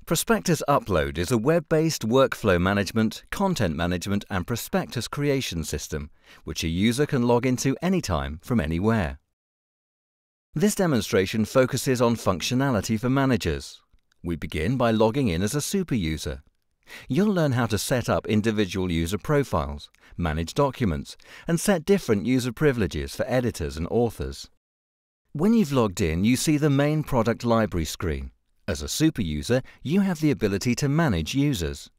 Prospectus Upload is a web-based workflow management, content management and prospectus creation system which a user can log into anytime from anywhere. This demonstration focuses on functionality for managers. We begin by logging in as a super user. You'll learn how to set up individual user profiles, manage documents, and set different user privileges for editors and authors. When you've logged in, you see the main product library screen. As a super user, you have the ability to manage users.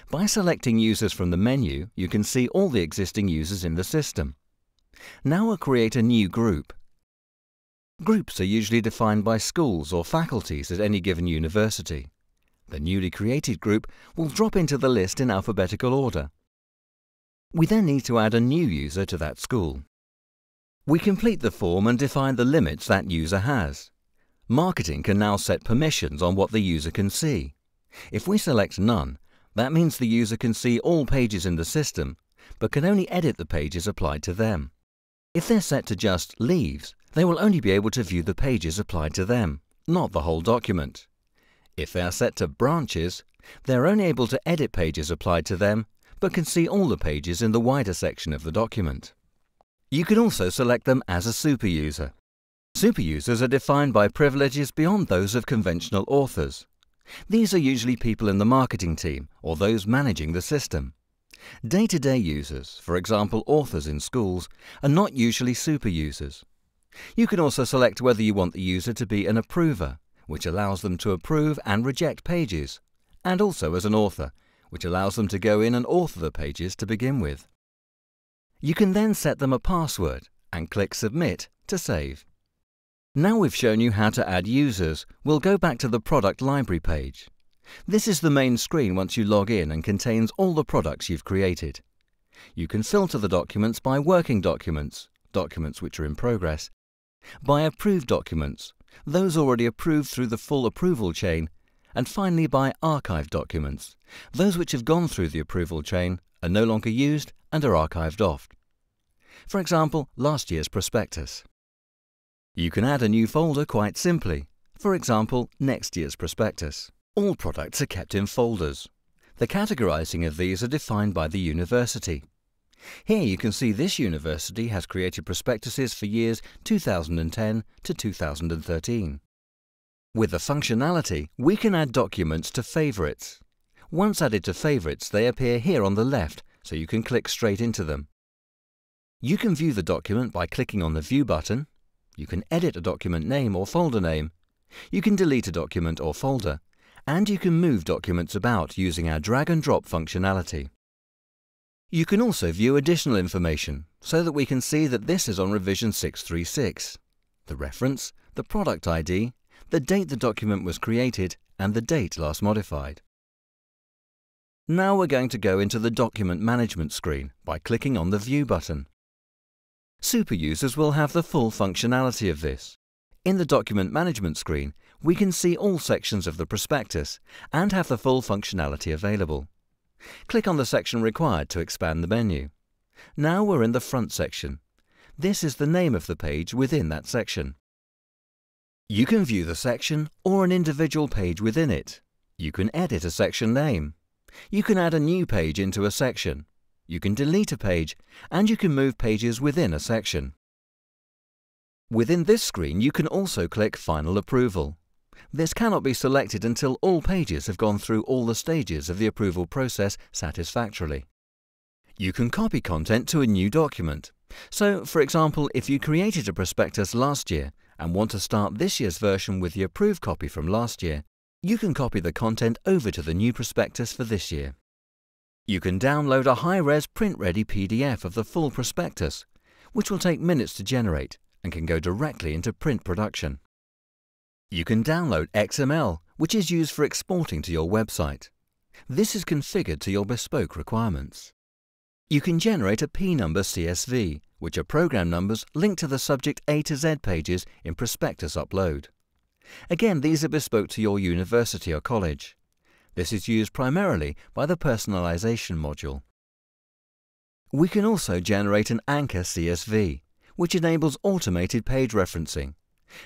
By selecting users from the menu, you can see all the existing users in the system. Now we'll create a new group. Groups are usually defined by schools or faculties at any given university. The newly created group will drop into the list in alphabetical order. We then need to add a new user to that school. We complete the form and define the limits that user has. Marketing can now set permissions on what the user can see. If we select None, that means the user can see all pages in the system, but can only edit the pages applied to them. If they're set to just Leaves, they will only be able to view the pages applied to them, not the whole document. If they are set to Branches, they're only able to edit pages applied to them, but can see all the pages in the wider section of the document. You can also select them as a super user. Super users are defined by privileges beyond those of conventional authors. These are usually people in the marketing team or those managing the system. Day-to-day users, for example authors in schools, are not usually super users. You can also select whether you want the user to be an approver, which allows them to approve and reject pages, and also as an author, which allows them to go in and author the pages to begin with. You can then set them a password and click Submit to save. Now we've shown you how to add users, we'll go back to the product library page. This is the main screen once you log in and contains all the products you've created. You can filter the documents by working documents, documents which are in progress, by approved documents, those already approved through the full approval chain, and finally by archived documents, those which have gone through the approval chain, are no longer used and are archived off. For example, last year's prospectus. You can add a new folder quite simply. For example, next year's prospectus. All products are kept in folders. The categorizing of these are defined by the university. Here you can see this university has created prospectuses for years 2010 to 2013. With the functionality, we can add documents to favorites. Once added to favorites, they appear here on the left, so you can click straight into them. You can view the document by clicking on the View button. You can edit a document name or folder name. You can delete a document or folder. And you can move documents about using our drag and drop functionality. You can also view additional information so that we can see that this is on revision 636, the reference, the product ID, the date the document was created, and the date last modified. Now we're going to go into the document management screen by clicking on the View button. Super users will have the full functionality of this. In the document management screen, we can see all sections of the prospectus and have the full functionality available. Click on the section required to expand the menu. Now we're in the front section. This is the name of the page within that section. You can view the section or an individual page within it. You can edit a section name. You can add a new page into a section. You can delete a page, and you can move pages within a section. Within this screen, you can also click Final Approval. This cannot be selected until all pages have gone through all the stages of the approval process satisfactorily. You can copy content to a new document. So, for example, if you created a prospectus last year and want to start this year's version with the approved copy from last year, you can copy the content over to the new prospectus for this year. You can download a high-res print-ready PDF of the full prospectus, which will take minutes to generate and can go directly into print production. You can download XML, which is used for exporting to your website. This is configured to your bespoke requirements. You can generate a P-number CSV, which are program numbers linked to the subject A to Z pages in Prospectus Upload. Again, these are bespoke to your university or college. This is used primarily by the personalization module. We can also generate an Anchor CSV, which enables automated page referencing.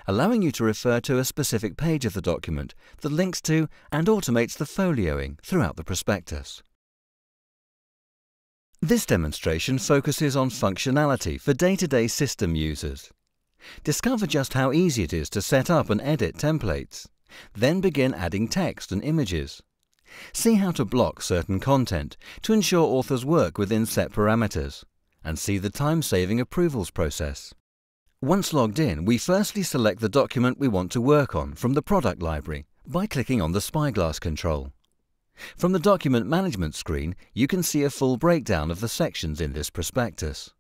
allowing you to refer to a specific page of the document that links to and automates the folioing throughout the prospectus. This demonstration focuses on functionality for day-to-day system users. Discover just how easy it is to set up and edit templates. Then begin adding text and images. See how to block certain content to ensure authors work within set parameters, and see the time-saving approvals process. Once logged in, we firstly select the document we want to work on from the product library by clicking on the Spyglass control. From the document management screen, you can see a full breakdown of the sections in this prospectus.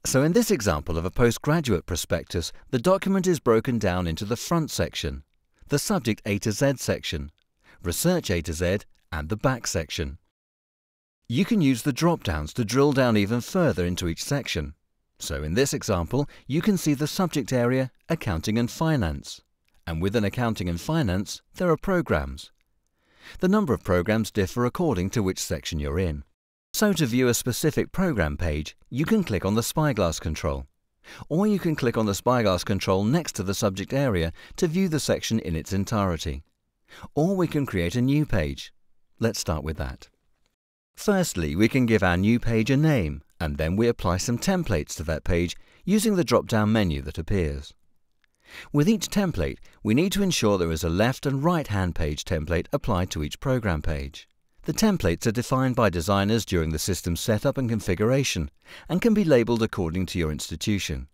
So in this example of a postgraduate prospectus, the document is broken down into the front section, the subject A to Z section, research A to Z, and the back section. You can use the drop-downs to drill down even further into each section. So in this example, you can see the subject area, Accounting and Finance. And within Accounting and Finance, there are programs. The number of programs differ according to which section you're in. So to view a specific program page, you can click on the Spyglass control. Or you can click on the Spyglass control next to the subject area to view the section in its entirety. Or we can create a new page. Let's start with that. Firstly, we can give our new page a name, and then we apply some templates to that page using the drop-down menu that appears. With each template, we need to ensure there is a left and right-hand page template applied to each program page. The templates are defined by designers during the system setup and configuration and can be labeled according to your institution.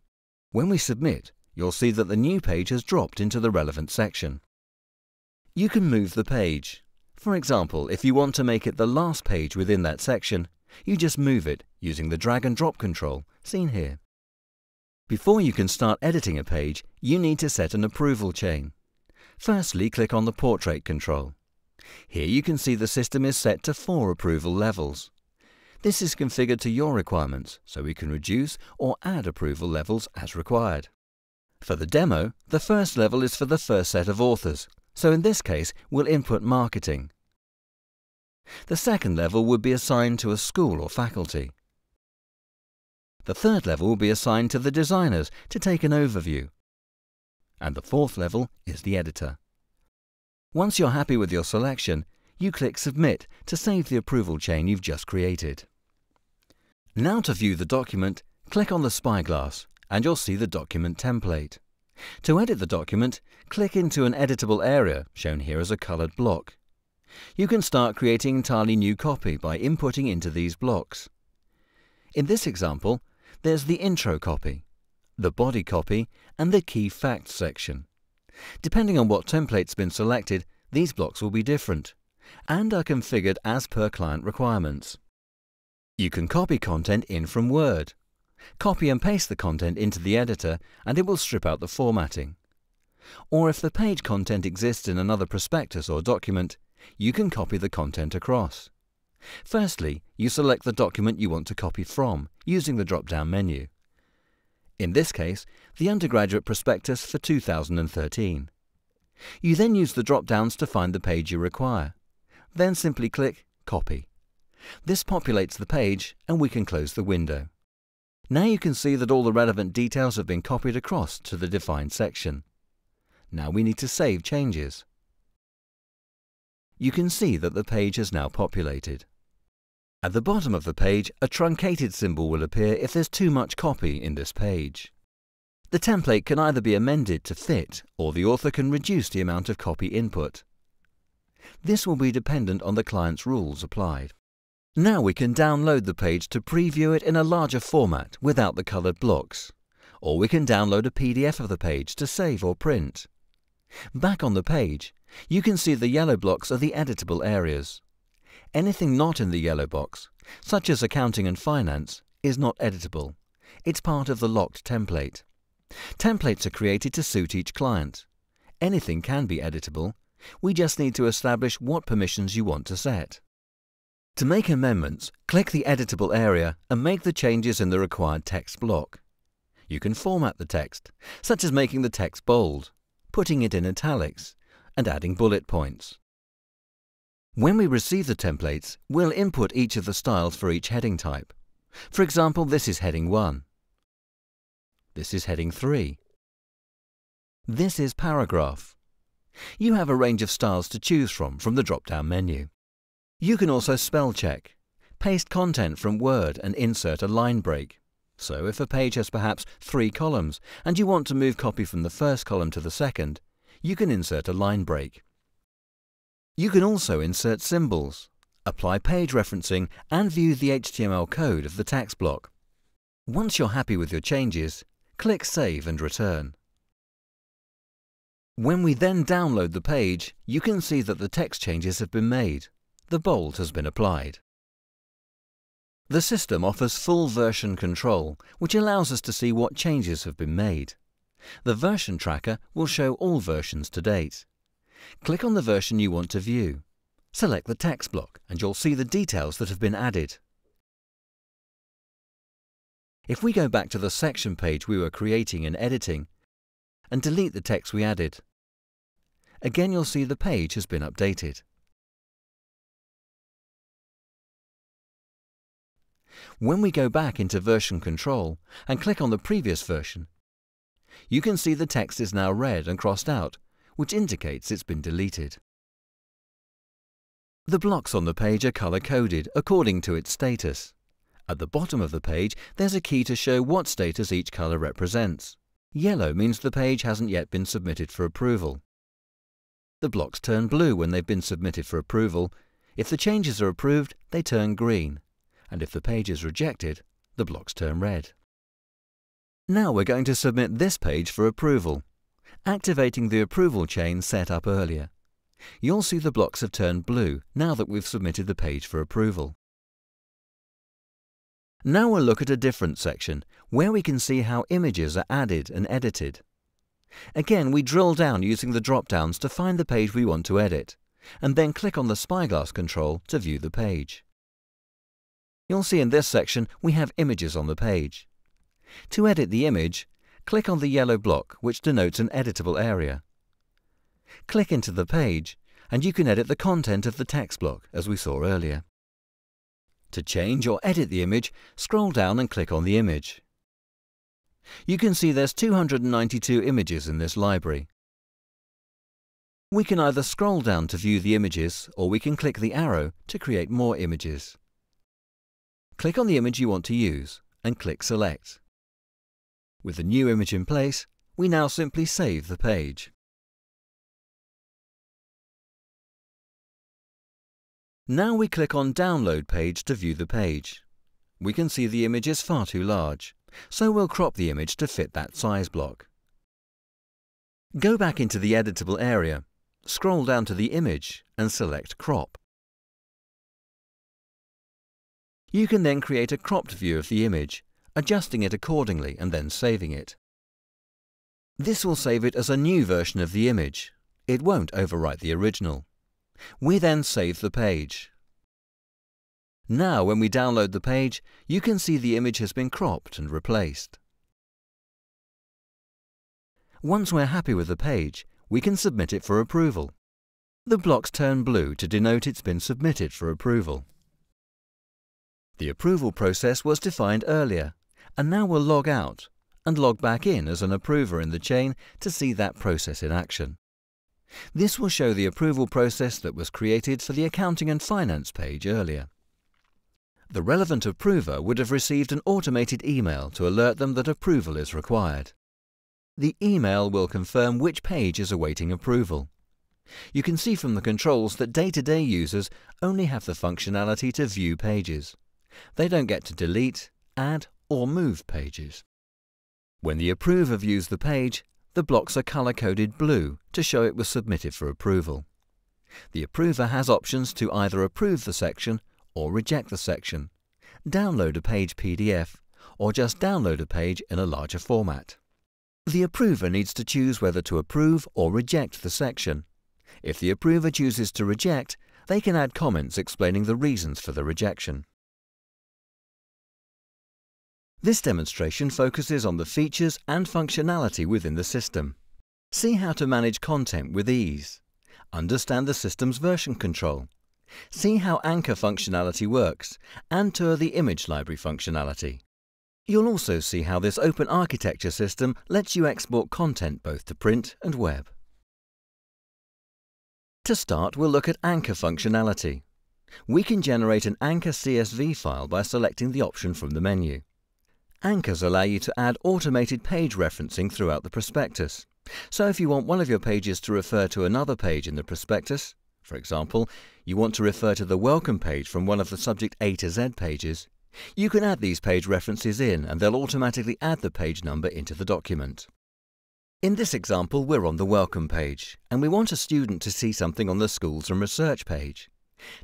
When we submit, you'll see that the new page has dropped into the relevant section. You can move the page. For example, if you want to make it the last page within that section, you just move it using the drag and drop control seen here. Before you can start editing a page, you need to set an approval chain. Firstly, click on the Portrait control. Here you can see the system is set to 4 approval levels. This is configured to your requirements, so we can reduce or add approval levels as required. For the demo, the first level is for the first set of authors, so in this case we'll input marketing. The second level would be assigned to a school or faculty. The third level will be assigned to the designers to take an overview. And the fourth level is the editor. Once you're happy with your selection, you click Submit to save the approval chain you've just created. Now to view the document, click on the Spyglass and you'll see the document template. To edit the document, click into an editable area shown here as a coloured block. You can start creating entirely new copy by inputting into these blocks. In this example, there's the intro copy, the body copy, and the key facts section. Depending on what template's been selected, these blocks will be different and are configured as per client requirements. You can copy content in from Word. Copy and paste the content into the editor and it will strip out the formatting. Or if the page content exists in another prospectus or document, you can copy the content across. Firstly, you select the document you want to copy from using the drop-down menu. In this case, the undergraduate prospectus for 2013. You then use the drop-downs to find the page you require. Then simply click Copy. This populates the page and we can close the window. Now you can see that all the relevant details have been copied across to the defined section. Now we need to save changes. You can see that the page has now populated. At the bottom of the page, a truncated symbol will appear if there's too much copy in this page. The template can either be amended to fit, or the author can reduce the amount of copy input. This will be dependent on the client's rules applied. Now we can download the page to preview it in a larger format without the coloured blocks, or we can download a PDF of the page to save or print. Back on the page, you can see the yellow blocks are the editable areas. Anything not in the yellow box, such as Accounting and Finance, is not editable. It's part of the locked template. Templates are created to suit each client. Anything can be editable. We just need to establish what permissions you want to set. To make amendments, click the editable area and make the changes in the required text block. You can format the text, such as making the text bold, putting it in italics, and adding bullet points. When we receive the templates, we'll input each of the styles for each heading type. For example, this is heading 1. This is heading 3. This is Paragraph. You have a range of styles to choose from the drop-down menu. You can also spell check, paste content from Word and insert a line break. So if a page has perhaps 3 columns and you want to move copy from the first column to the second, you can insert a line break. You can also insert symbols, apply page referencing and view the HTML code of the text block. Once you're happy with your changes, click Save and Return. When we then download the page, you can see that the text changes have been made. The bold has been applied. The system offers full version control, which allows us to see what changes have been made. The version tracker will show all versions to date. Click on the version you want to view. Select the text block and you'll see the details that have been added. If we go back to the section page we were creating and editing and delete the text we added, again you'll see the page has been updated. When we go back into version control and click on the previous version, you can see the text is now red and crossed out, which indicates it's been deleted. The blocks on the page are color-coded according to its status. At the bottom of the page, there's a key to show what status each color represents. Yellow means the page hasn't yet been submitted for approval. The blocks turn blue when they've been submitted for approval. If the changes are approved, they turn green. And if the page is rejected, the blocks turn red. Now we're going to submit this page for approval, activating the approval chain set up earlier. You'll see the blocks have turned blue now that we've submitted the page for approval. Now we'll look at a different section where we can see how images are added and edited. Again, we drill down using the drop-downs to find the page we want to edit, and then click on the spyglass control to view the page. You'll see in this section we have images on the page. To edit the image, click on the yellow block which denotes an editable area. Click into the page and you can edit the content of the text block as we saw earlier. To change or edit the image, scroll down and click on the image. You can see there's 292 images in this library. We can either scroll down to view the images or we can click the arrow to create more images. Click on the image you want to use and click Select. With the new image in place, we now simply save the page. Now we click on Download Page to view the page. We can see the image is far too large, so we'll crop the image to fit that size block. Go back into the editable area, scroll down to the image and select Crop. You can then create a cropped view of the image, adjusting it accordingly and then saving it. This will save it as a new version of the image. It won't overwrite the original. We then save the page. Now when we download the page, you can see the image has been cropped and replaced. Once we're happy with the page, we can submit it for approval. The blocks turn blue to denote it's been submitted for approval. The approval process was defined earlier, and now we'll log out and log back in as an approver in the chain to see that process in action. This will show the approval process that was created for the Accounting and Finance page earlier. The relevant approver would have received an automated email to alert them that approval is required. The email will confirm which page is awaiting approval. You can see from the controls that day-to-day users only have the functionality to view pages. They don't get to delete, add or move pages. When the approver views the page, the blocks are color-coded blue to show it was submitted for approval. The approver has options to either approve the section or reject the section, download a page PDF, or just download a page in a larger format. The approver needs to choose whether to approve or reject the section. If the approver chooses to reject, they can add comments explaining the reasons for the rejection. This demonstration focuses on the features and functionality within the system. See how to manage content with ease. Understand the system's version control. See how Anchor functionality works and tour the image library functionality. You'll also see how this open architecture system lets you export content both to print and web. To start, we'll look at Anchor functionality. We can generate an Anchor CSV file by selecting the option from the menu. Anchors allow you to add automated page referencing throughout the prospectus. So if you want one of your pages to refer to another page in the prospectus, for example, you want to refer to the welcome page from one of the subject A to Z pages, you can add these page references in and they'll automatically add the page number into the document. In this example, we're on the welcome page and we want a student to see something on the schools and research page.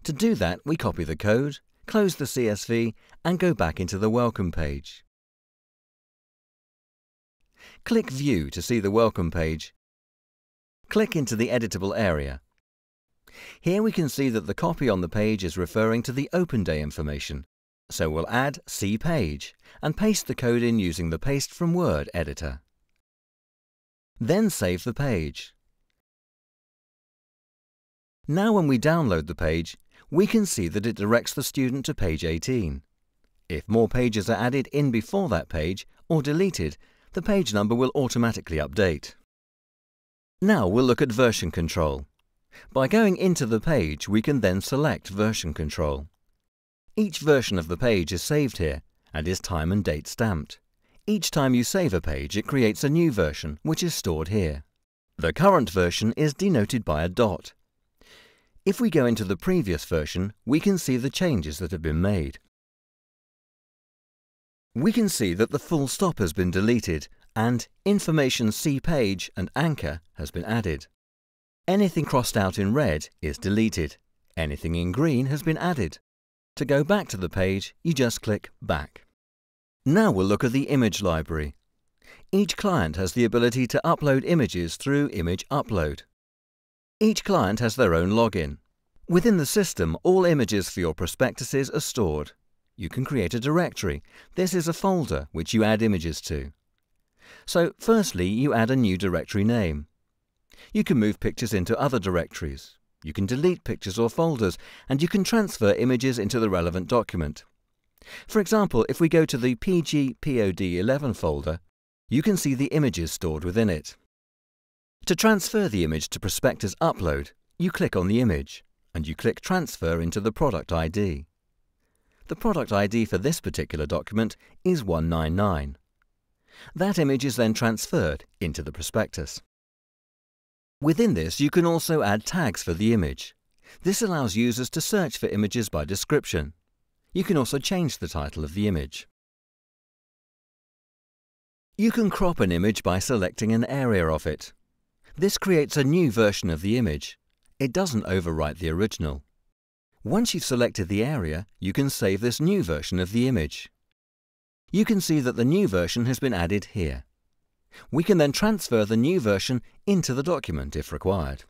To do that, we copy the code, close the CSV and go back into the welcome page. Click View to see the welcome page. Click into the editable area. Here we can see that the copy on the page is referring to the open day information. So we'll add See Page and paste the code in using the Paste from Word editor. Then save the page. Now when we download the page, we can see that it directs the student to page 18. If more pages are added in before that page or deleted, the page number will automatically update. Now we'll look at version control. By going into the page, we can then select version control. Each version of the page is saved here and is time and date stamped. Each time you save a page, it creates a new version, which is stored here. The current version is denoted by a dot. If we go into the previous version, we can see the changes that have been made. We can see that the full stop has been deleted and Information See Page and Anchor has been added. Anything crossed out in red is deleted. Anything in green has been added. To go back to the page, you just click Back. Now we'll look at the image library. Each client has the ability to upload images through Image Upload. Each client has their own login. Within the system, all images for your prospectuses are stored. You can create a directory. This is a folder which you add images to. So firstly, you add a new directory name. You can move pictures into other directories. You can delete pictures or folders, and you can transfer images into the relevant document. For example, if we go to the PGPOD11 folder, you can see the images stored within it. To transfer the image to Prospectus Upload, you click on the image, and you click Transfer into the product ID. The product ID for this particular document is 199. That image is then transferred into the prospectus. Within this, you can also add tags for the image. This allows users to search for images by description. You can also change the title of the image. You can crop an image by selecting an area of it. This creates a new version of the image. It doesn't overwrite the original. Once you've selected the area, you can save this new version of the image. You can see that the new version has been added here. We can then transfer the new version into the document if required.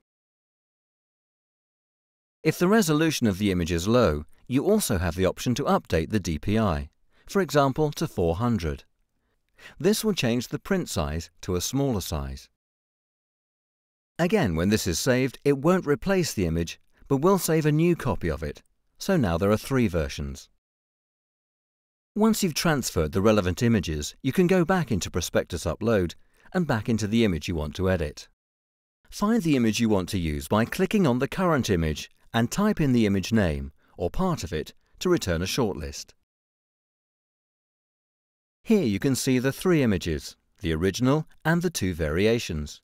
If the resolution of the image is low, you also have the option to update the DPI, for example to 400. This will change the print size to a smaller size. Again, when this is saved, it won't replace the image, but will save a new copy of it, so now there are 3 versions. Once you've transferred the relevant images, you can go back into Prospectus Upload and back into the image you want to edit. Find the image you want to use by clicking on the current image and type in the image name or part of it to return a shortlist. Here you can see the 3 images, the original and the 2 variations.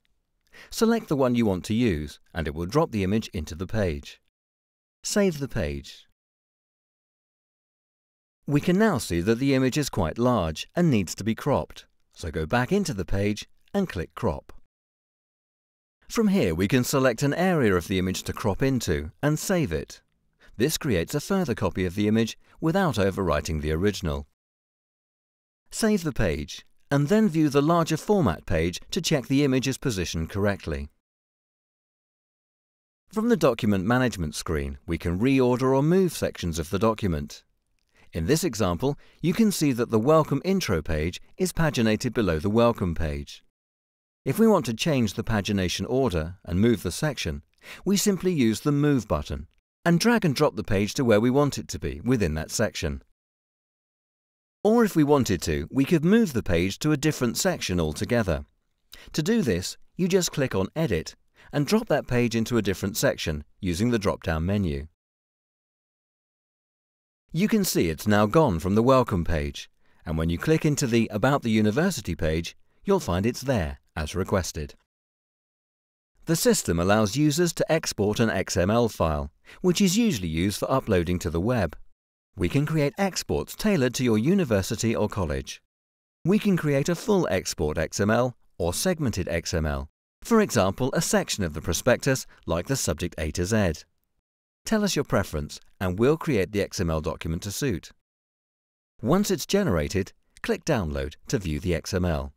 Select the one you want to use and it will drop the image into the page. Save the page. We can now see that the image is quite large and needs to be cropped, so go back into the page and click Crop. From here we can select an area of the image to crop into and save it. This creates a further copy of the image without overwriting the original. Save the page and then view the larger format page to check the image is positioned correctly. From the Document Management screen, we can reorder or move sections of the document. In this example, you can see that the Welcome Intro page is paginated below the Welcome page. If we want to change the pagination order and move the section, we simply use the Move button and drag and drop the page to where we want it to be within that section. Or if we wanted to, we could move the page to a different section altogether. To do this, you just click on Edit and drop that page into a different section using the drop-down menu. You can see it's now gone from the Welcome page, and when you click into the About the University page, you'll find it's there as requested. The system allows users to export an XML file, which is usually used for uploading to the web. We can create exports tailored to your university or college. We can create a full export XML or segmented XML, for example, a section of the prospectus like the subject A to Z. Tell us your preference and we'll create the XML document to suit. Once it's generated, click Download to view the XML.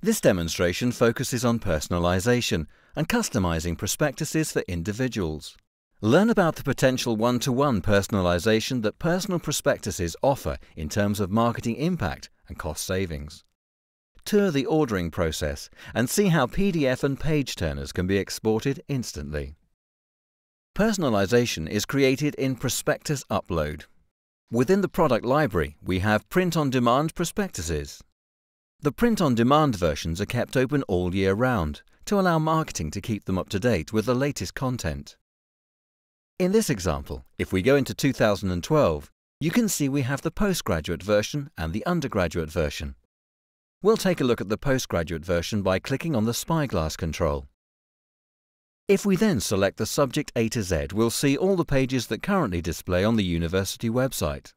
This demonstration focuses on personalization and customizing prospectuses for individuals. Learn about the potential one-to-one personalization that personal prospectuses offer in terms of marketing impact and cost savings. Tour the ordering process and see how PDF and page turners can be exported instantly. Personalization is created in Prospectus Upload. Within the product library, we have print-on-demand prospectuses. The print-on-demand versions are kept open all year round to allow marketing to keep them up to date with the latest content. In this example, if we go into 2012, you can see we have the postgraduate version and the undergraduate version. We'll take a look at the postgraduate version by clicking on the spyglass control. If we then select the subject A to Z, we'll see all the pages that currently display on the university website.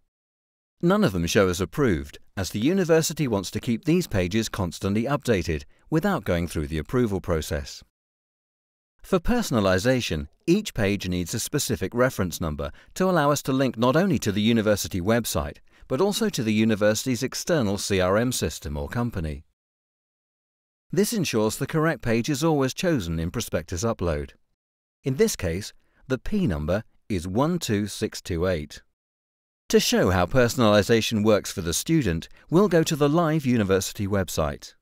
None of them show as approved, as the university wants to keep these pages constantly updated without going through the approval process. For personalization, each page needs a specific reference number to allow us to link not only to the university website, but also to the university's external CRM system or company. This ensures the correct page is always chosen in Prospectus Upload. In this case, the P number is 12628. To show how personalization works for the student, we'll go to the live university website.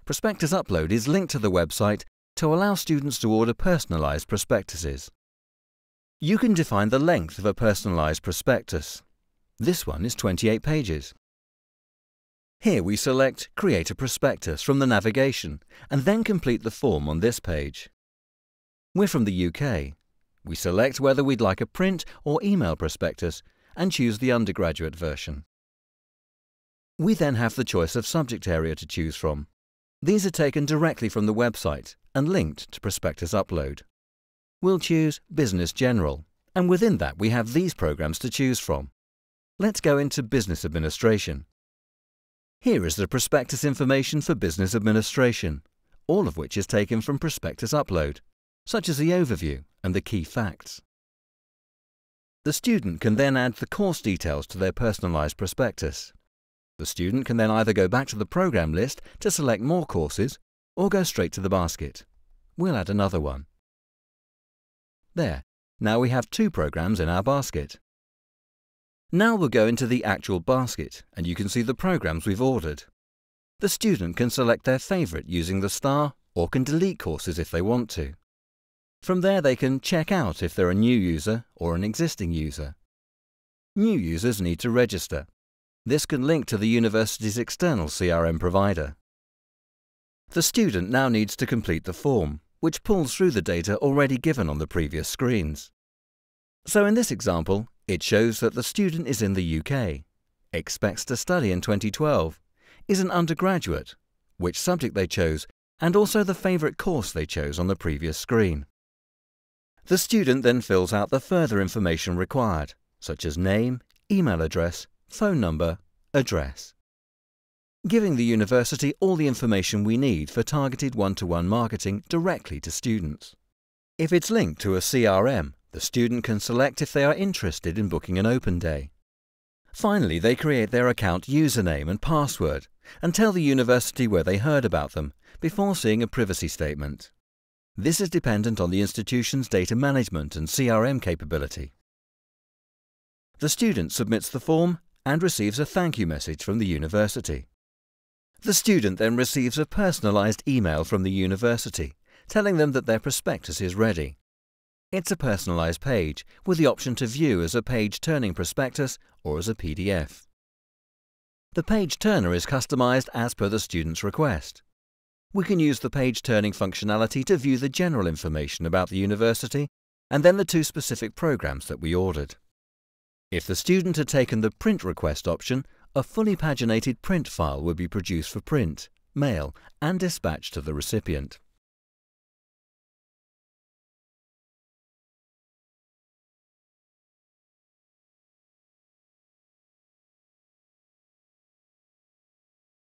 Prospectus Upload is linked to the website to allow students to order personalized prospectuses. You can define the length of a personalized prospectus. This one is 28 pages. Here we select Create a Prospectus from the navigation and then complete the form on this page. We're from the UK. We select whether we'd like a print or email prospectus and choose the undergraduate version. We then have the choice of subject area to choose from. These are taken directly from the website and linked to Prospectus Upload. We'll choose Business General, and within that we have these programs to choose from. Let's go into Business Administration. Here is the prospectus information for Business Administration, all of which is taken from Prospectus Upload, such as the overview and the key facts. The student can then add the course details to their personalized prospectus. The student can then either go back to the program list to select more courses or go straight to the basket. We'll add another one. There, now we have 2 programs in our basket. Now we'll go into the actual basket and you can see the programs we've ordered. The student can select their favorite using the star or can delete courses if they want to. From there they can check out if they're a new user or an existing user. New users need to register. This can link to the university's external CRM provider. The student now needs to complete the form, which pulls through the data already given on the previous screens. So in this example, it shows that the student is in the UK, expects to study in 2012, is an undergraduate, which subject they chose, and also the favorite course they chose on the previous screen. The student then fills out the further information required, such as name, email address, phone number, address, giving the university all the information we need for targeted one-to-one marketing directly to students. If it's linked to a CRM, the student can select if they are interested in booking an open day. Finally, they create their account username and password and tell the university where they heard about them before seeing a privacy statement. This is dependent on the institution's data management and CRM capability. The student submits the form and receives a thank you message from the university. The student then receives a personalized email from the university telling them that their prospectus is ready. It's a personalised page with the option to view as a page-turning prospectus or as a PDF. The page turner is customised as per the student's request. We can use the page-turning functionality to view the general information about the university and then the two specific programs that we ordered. If the student had taken the print request option, a fully paginated print file would be produced for print, mail and dispatch to the recipient.